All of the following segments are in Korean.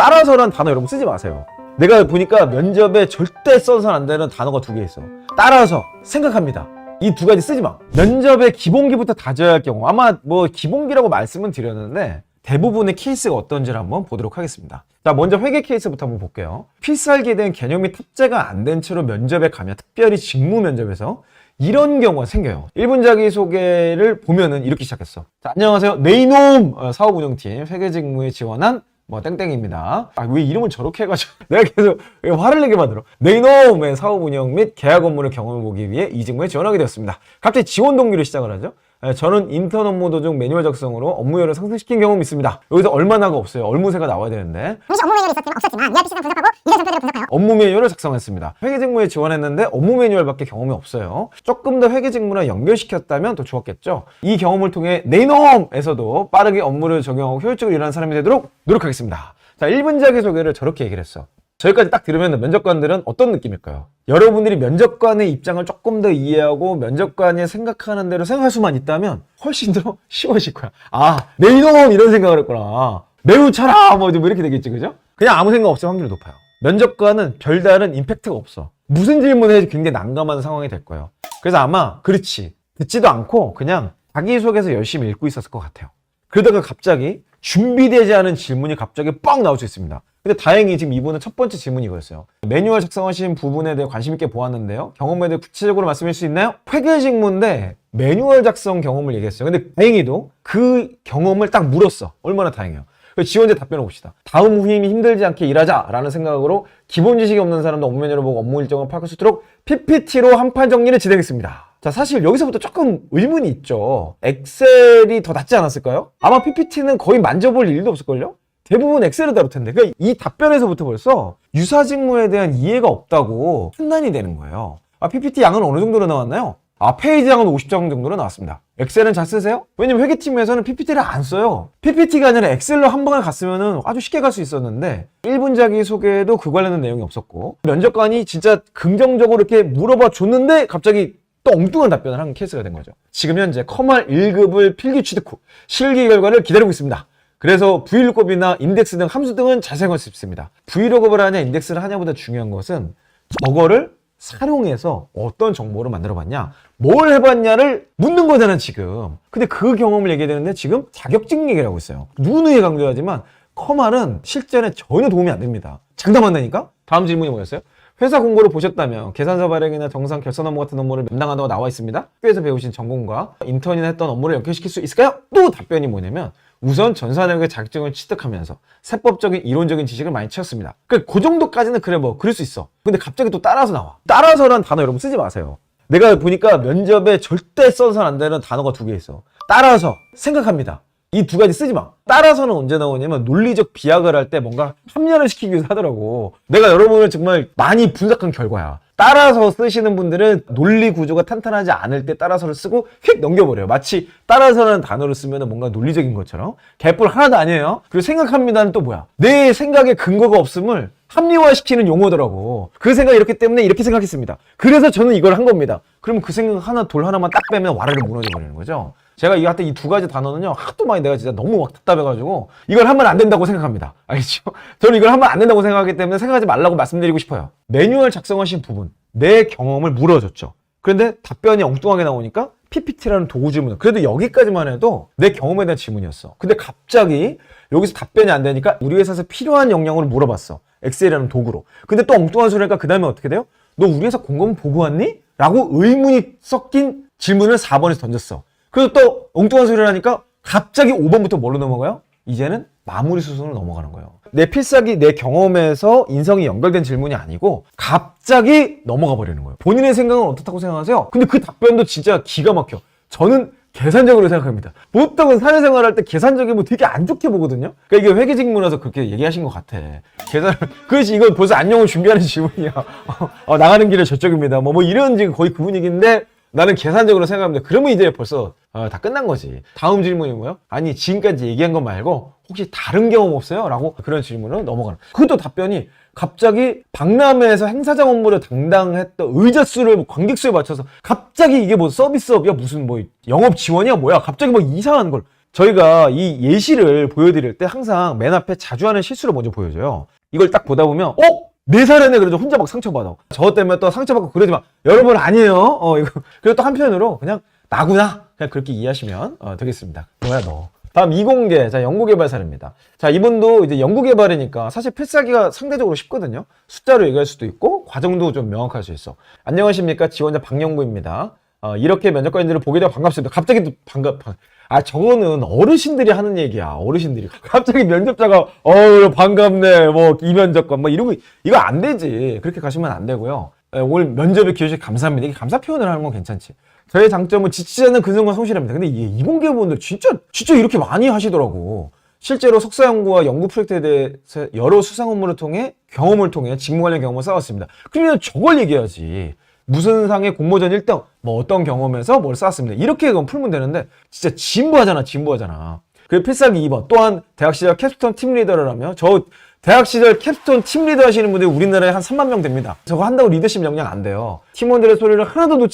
따라서라는 단어 여러분 쓰지 마세요. 내가 보니까 면접에 절대 써서는 안 되는 단어가 두 개 있어. 따라서, 생각합니다. 이 두 가지 쓰지 마. 면접의 기본기부터 다져야 할 경우, 아마 뭐 기본기라고 말씀은 드렸는데 대부분의 케이스가 어떤지를 한번 보도록 하겠습니다. 자, 먼저 회계 케이스부터 한번 볼게요. 필살기에 대한 개념이 탑재가 안 된 채로 면접에 가면, 특별히 직무 면접에서 이런 경우가 생겨요. 1분 자기소개를 보면은 이렇게 시작했어. 자, 안녕하세요. 네 이놈 사업운영팀 회계직무에 지원한 뭐 땡땡입니다. 아, 왜 이름을 저렇게 해가지고 내가 계속 화를 내게 만들어. 네 이놈의 사업운영 및 계약 업무를 경험해보기 위해 이 직무에 지원하게 되었습니다. 갑자기 지원 동기로 시작을 하죠. 저는 인턴 업무 도중 매뉴얼 작성으로 업무율을 상승시킨 경험이 있습니다. 여기서 얼마나가 없어요. 얼무새가 나와야 되는데. 혹시 업무 매뉴얼이 없었지만 ERP 시스템 분석하고 이전 전표들을 분석하여 업무 매뉴얼을 작성했습니다. 회계 직무에 지원했는데 업무 매뉴얼밖에 경험이 없어요. 조금 더 회계 직무랑 연결시켰다면 더 좋았겠죠. 이 경험을 통해 네 이놈에서도 빠르게 업무를 적용하고 효율적으로 일하는 사람이 되도록 노력하겠습니다. 자, 1분 자기소개를 저렇게 얘기를 했어. 저기까지 딱 들으면 면접관들은 어떤 느낌일까요? 여러분들이 면접관의 입장을 조금 더 이해하고 면접관이 생각하는 대로 생각할 수만 있다면 훨씬 더 쉬워질 거야. 아, 내 이놈 이런 생각을 했구나. 매우 차라 뭐 이렇게 되겠지, 그죠? 그냥 아무 생각 없을 확률이 높아요. 면접관은 별다른 임팩트가 없어. 무슨 질문을 해도 굉장히 난감한 상황이 될 거예요. 그래서 아마 그렇지, 듣지도 않고 그냥 자기소개서 열심히 읽고 있었을 것 같아요. 그러다가 갑자기 준비되지 않은 질문이 갑자기 뻥 나올 수 있습니다. 근데 다행히 지금 이분은 첫 번째 질문이 이거였어요. 매뉴얼 작성하신 부분에 대해 관심 있게 보았는데요. 경험에 대해 구체적으로 말씀해 주실 수 있나요? 회계 직무인데 매뉴얼 작성 경험을 얘기했어요. 근데 다행히도 그 경험을 딱 물었어. 얼마나 다행이에요. 지원자 답변을 봅시다. 다음 후임이 힘들지 않게 일하자라는 생각으로 기본 지식이 없는 사람도 업무 매뉴얼을 보고 업무 일정을 파악할 수 있도록 PPT로 한판 정리를 진행했습니다. 자, 사실 여기서부터 조금 의문이 있죠. 엑셀이 더 낫지 않았을까요? 아마 PPT는 거의 만져볼 일도 없을걸요? 대부분 엑셀을 다룰 텐데. 그러니까 이 답변에서부터 벌써 유사 직무에 대한 이해가 없다고 판단이 되는 거예요. 아, PPT 양은 어느 정도로 나왔나요? 아, 페이지 양은 50장 정도로 나왔습니다. 엑셀은 잘 쓰세요? 왜냐면 회계팀에서는 PPT를 안 써요. PPT가 아니라 엑셀로 한 방에 갔으면 아주 쉽게 갈 수 있었는데 1분 자기소개에도 그 관련된 내용이 없었고 면접관이 진짜 긍정적으로 이렇게 물어봐 줬는데 갑자기 또 엉뚱한 답변을 한 케이스가 된 거죠. 지금 현재 커말 1급을 필기 취득 후 실기 결과를 기다리고 있습니다. 그래서 브이로그업이나 인덱스 등 함수 등은 잘 사용할 수 있습니다. 브이로그업을 하냐 인덱스를 하냐보다 중요한 것은 저거를 사용해서 어떤 정보를 만들어 봤냐, 뭘 해봤냐를 묻는 거잖아 지금. 근데 그 경험을 얘기해야 되는데 지금 자격증 얘기를 하고 있어요. 누누이 강조하지만 커말은 실전에 전혀 도움이 안 됩니다. 장담한다니까? 다음 질문이 뭐였어요? 회사 공고를 보셨다면 계산서 발행이나 정산 결산 업무 같은 업무를 담당한다고 나와 있습니다. 학교에서 배우신 전공과 인턴이나 했던 업무를 연결시킬 수 있을까요? 또 답변이 뭐냐면 우선 전사 내역의 자격증을 취득하면서 세법적인 이론적인 지식을 많이 채웠습니다. 그 정도까지는 그래 뭐 그럴 수 있어. 근데 갑자기 또 따라서 나와. 따라서라는 단어 여러분 쓰지 마세요. 내가 보니까 면접에 절대 써서는 안 되는 단어가 두 개 있어. 따라서, 생각합니다. 이 두 가지 쓰지 마. 따라서는 언제 나오냐면 논리적 비약을 할 때 뭔가 합리화를 시키기 위해서 하더라고. 내가 여러분을 정말 많이 분석한 결과야. 따라서 쓰시는 분들은 논리 구조가 탄탄하지 않을 때 따라서를 쓰고 휙 넘겨버려요. 마치 따라서라는 단어를 쓰면 뭔가 논리적인 것처럼. 개뿔 하나도 아니에요. 그리고 생각합니다는 또 뭐야? 내 생각에 근거가 없음을 합리화시키는 용어더라고. 그 생각이 이렇기 때문에 이렇게 생각했습니다. 그래서 저는 이걸 한 겁니다. 그러면 그 생각 하나, 돌 하나만 딱 빼면 와르르 무너져 버리는 거죠. 제가 이 하여튼 이 두 가지 단어는요, 하도 많이 내가 진짜 너무 막 답답해가지고 이걸 하면 안 된다고 생각합니다. 알겠죠? 저는 이걸 하면 안 된다고 생각하기 때문에 생각하지 말라고 말씀드리고 싶어요. 매뉴얼 작성하신 부분, 내 경험을 물어줬죠. 그런데 답변이 엉뚱하게 나오니까 PPT라는 도구 질문. 그래도 여기까지만 해도 내 경험에 대한 질문이었어. 근데 갑자기 여기서 답변이 안 되니까 우리 회사에서 필요한 역량으로 물어봤어. 엑셀이라는 도구로. 근데 또 엉뚱한 소리니까 그 다음에 어떻게 돼요? 너 우리 회사 공고문 보고 왔니? 라고 의문이 섞인 질문을 4번에서 던졌어. 그래서 또 엉뚱한 소리를 하니까 갑자기 5번부터 뭘로 넘어가요? 이제는 마무리 수순으로 넘어가는 거예요. 내 필살기, 내 경험에서 인성이 연결된 질문이 아니고 갑자기 넘어가 버리는 거예요. 본인의 생각은 어떻다고 생각하세요? 근데 그 답변도 진짜 기가 막혀. 저는 계산적으로 생각합니다. 보통은 사회생활 할 때 계산적인 뭐 되게 안 좋게 보거든요. 그러니까 이게 회계 직무라서 그렇게 얘기하신 것 같아. 계산, 그렇지, 이거 벌써 안녕을 준비하는 질문이야. 나가는 길에 저쪽입니다. 뭐 이런 지금 거의 그 분위기인데 나는 계산적으로 생각합니다. 그러면 이제 벌써 다 끝난 거지. 다음 질문이 뭐예요? 아니 지금까지 얘기한 거 말고 혹시 다른 경험 없어요? 라고 그런 질문으로 넘어가는. 그것도 답변이 갑자기 박람회에서 행사장 업무를 담당했던 의자 수를 관객 수에 맞춰서 갑자기 이게 뭐 서비스업이야 무슨 뭐 영업 지원이야 뭐야 갑자기 뭐 이상한 걸 저희가 이 예시를 보여드릴 때 항상 맨 앞에 자주 하는 실수를 먼저 보여줘요. 이걸 딱 보다 보면 4살이네 그러죠. 혼자 막 상처받아. 저 때문에 또 상처받고 그러지 마. 여러분 아니에요. 이거. 그리고 또 한편으로 그냥 나구나. 그냥 그렇게 이해하시면 되겠습니다. 너야 너. 다음 이공계. 자, 연구개발사례입니다. 자, 이분도 이제 연구개발이니까 사실 필살기가 상대적으로 쉽거든요. 숫자로 얘기할 수도 있고 과정도 좀 명확할 수 있어. 안녕하십니까. 지원자 박영구입니다. 이렇게 면접관님들을 보게 되어 반갑습니다. 갑자기 또 저거는 어르신들이 하는 얘기야. 어르신들이. 갑자기 면접자가, 반갑네. 뭐, 이면접관. 뭐, 이러고, 이거 안 되지. 그렇게 가시면 안 되고요. 오늘 면접에 기회주셔서 감사합니다. 이게 감사 표현을 하는 건 괜찮지. 저의 장점은 지치지 않는 근성과 성실합니다. 근데 이 이공계분들 진짜 이렇게 많이 하시더라고. 실제로 석사 연구와 연구 프로젝트에 대해서 여러 수상 업무를 통해 경험을 통해 직무 관련 경험을 쌓았습니다. 그러면 저걸 얘기해야지. 무슨 상의 공모전 1등, 뭐 어떤 경험에서 뭘 쌓았습니다. 이렇게 풀면 되는데, 진짜 진부하잖아. 그리고 필살기 2번. 또한 대학 시절 캡스톤 팀 리더를 하며, 저 대학 시절 캡스톤 팀 리더 하시는 분들이 우리나라에 한 3만 명 됩니다. 저거 한다고 리더십 역량 안 돼요. 팀원들의 소리를 하나도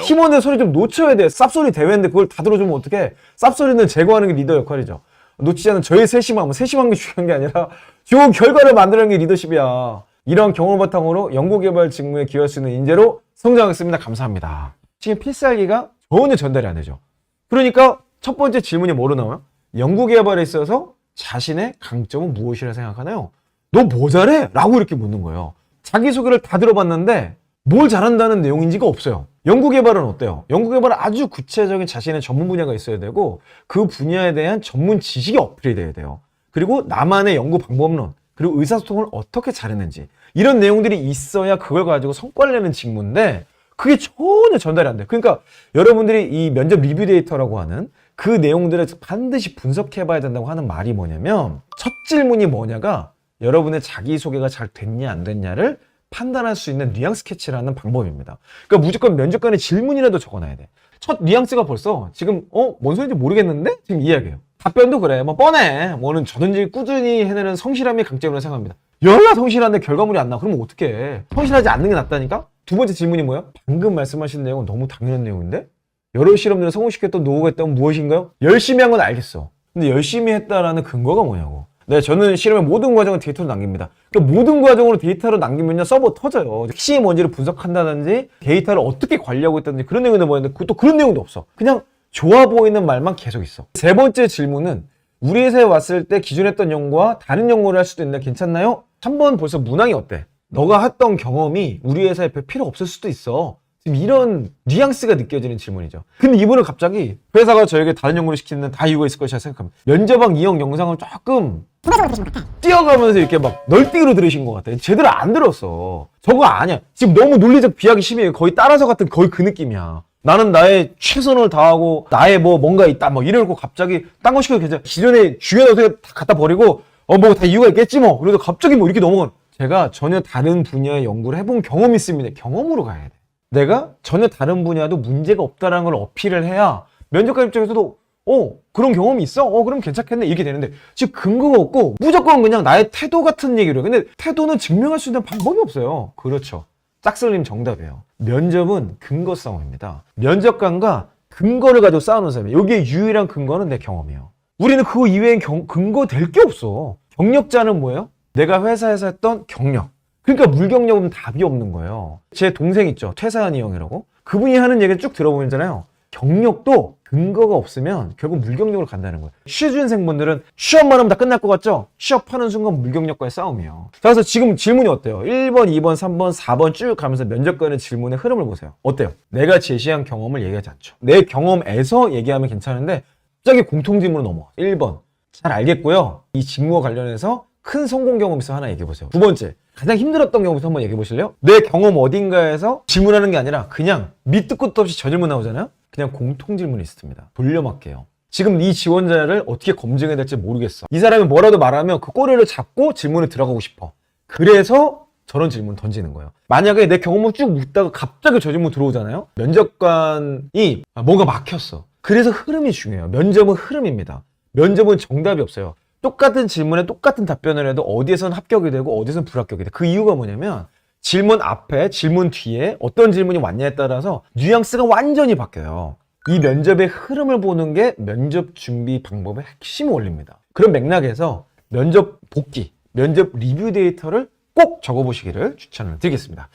팀원들의 소리 좀 놓쳐야 돼. 쌉소리 대회인데 그걸 다 들어주면 어떡해. 쌉소리는 제거하는 게 리더 역할이죠. 놓치지 않은 저의 세심함, 세심한 게 중요한 게 아니라 좋은 결과를 만드는 게 리더십이야. 이런 경험을 바탕으로 연구개발 직무에 기여할 수 있는 인재로 성장하겠습니다. 감사합니다. 지금 필살기가 전혀 전달이 안 되죠. 그러니까 첫 번째 질문이 뭐로 나와요? 연구개발에 있어서 자신의 강점은 무엇이라 생각하나요? 너 뭐 잘해? 라고 이렇게 묻는 거예요. 자기소개를 다 들어봤는데 뭘 잘한다는 내용인지가 없어요. 연구개발은 어때요? 연구개발은 아주 구체적인 자신의 전문 분야가 있어야 되고 그 분야에 대한 전문 지식이 어필이 돼야 돼요. 그리고 나만의 연구 방법론, 그리고 의사소통을 어떻게 잘했는지 이런 내용들이 있어야 그걸 가지고 성과를 내는 직무인데 그게 전혀 전달이 안 돼요. 그러니까 여러분들이 이 면접 리뷰 데이터라고 하는 그 내용들을 반드시 분석해봐야 된다고 하는 말이 뭐냐면 첫 질문이 뭐냐가 여러분의 자기소개가 잘 됐냐 안 됐냐를 판단할 수 있는 뉘앙스 캐치라는 방법입니다. 그러니까 무조건 면접관의 질문이라도 적어놔야 돼. 첫 뉘앙스가 벌써 지금 뭔 소리인지 모르겠는데? 지금 이야기해요. 답변도 그래. 뭐 뻔해. 뭐는 저든지 꾸준히 해내는 성실함이 강점이라고 생각합니다. 열나 성실한데 결과물이 안 나와. 그러면 어떡해. 성실하지 않는 게 낫다니까? 두 번째 질문이 뭐야? 방금 말씀하신 내용은 너무 당연한 내용인데? 여러 실험들을 성공시켰던 노하우가 있다면 무엇인가요? 열심히 한 건 알겠어. 근데 열심히 했다라는 근거가 뭐냐고. 네, 저는 실험의 모든 과정을 데이터로 남깁니다. 그 모든 과정으로 데이터로 남기면요, 서버 터져요. 핵심이 뭔지를 분석한다든지, 데이터를 어떻게 관리하고 있다든지 그런 내용도 뭐였는데, 또 그런 내용도 없어. 그냥 좋아 보이는 말만 계속 있어. 세 번째 질문은, 우리 회사에 왔을 때 기존에 했던 연구와 다른 연구를 할 수도 있는데 괜찮나요? 3번 벌써 문항이 어때? 너가 했던 경험이 우리 회사에 별 필요 없을 수도 있어. 지금 이런 뉘앙스가 느껴지는 질문이죠. 근데 이분은 갑자기 회사가 저에게 다른 연구를 시키는 다 이유가 있을 것이라 생각합니다. 면접왕 이형 영상을 조금 부가적으로 들으신 것 같아. 뛰어가면서 이렇게 막 널뛰기로 들으신 것 같아. 제대로 안 들었어. 저거 아니야. 지금 너무 논리적 비하기 심해. 거의 따라서 같은 거의 그 느낌이야. 나는 나의 최선을 다하고 나의 뭔가 있다 이러고 갑자기 딴 거 시켜도 괜찮아. 기존에 주변에 어떻게 다 갖다 버리고 다 이유가 있겠지 뭐. 그래도 갑자기 이렇게 넘어가. 제가 전혀 다른 분야의 연구를 해본 경험이 있습니다. 경험으로 가야 돼. 내가 전혀 다른 분야도 문제가 없다라는 걸 어필을 해야 면접관 입장에서도 그런 경험이 있어? 그럼 괜찮겠네 이렇게 되는데 지금 근거가 없고 무조건 그냥 나의 태도 같은 얘기를 해요. 근데 태도는 증명할 수 있는 방법이 없어요. 그렇죠. 짝설님 정답이에요. 면접은 근거 싸움입니다. 면접관과 근거를 가지고 싸우는 사람이에요. 여기에 유일한 근거는 내 경험이에요. 우리는 그거 이외엔 근거 될 게 없어. 경력자는 뭐예요? 내가 회사에서 했던 경력. 그러니까 물경력은 답이 없는 거예요. 제 동생 있죠. 퇴사한 이 형이라고. 그분이 하는 얘기를 쭉 들어보잖아요. 경력도 근거가 없으면 결국 물경력으로 간다는 거예요. 취준생분들은 취업만 하면 다 끝날 것 같죠? 취업하는 순간 물경력과의 싸움이에요. 자, 그래서 지금 질문이 어때요? 1번, 2번, 3번, 4번 쭉 가면서 면접관의 질문의 흐름을 보세요. 어때요? 내가 제시한 경험을 얘기하지 않죠. 내 경험에서 얘기하면 괜찮은데 갑자기 공통질문으로 넘어와. 1번. 잘 알겠고요. 이 직무와 관련해서 큰 성공 경험 있어 하나 얘기해 보세요. 두 번째, 가장 힘들었던 경험부터 한번 얘기해 보실래요? 내 경험 어딘가에서 질문하는 게 아니라 그냥 밑도 끝도 없이 저 질문 나오잖아요? 그냥 공통 질문이 있습니다. 돌려막게요. 지금 이 지원자를 어떻게 검증해야 될지 모르겠어. 이 사람이 뭐라도 말하면 그 꼬리를 잡고 질문에 들어가고 싶어. 그래서 저런 질문 던지는 거예요. 만약에 내 경험을 쭉 묻다가 갑자기 저 질문 들어오잖아요? 면접관이 뭔가 막혔어. 그래서 흐름이 중요해요. 면접은 흐름입니다. 면접은 정답이 없어요. 똑같은 질문에 똑같은 답변을 해도 어디에서는 합격이 되고 어디에서는 불합격이 돼. 그 이유가 뭐냐면 질문 앞에 질문 뒤에 어떤 질문이 왔냐에 따라서 뉘앙스가 완전히 바뀌어요. 이 면접의 흐름을 보는 게 면접 준비 방법의 핵심 원리입니다. 그런 맥락에서 면접 복귀, 면접 리뷰 데이터를 꼭 적어보시기를 추천을 드리겠습니다.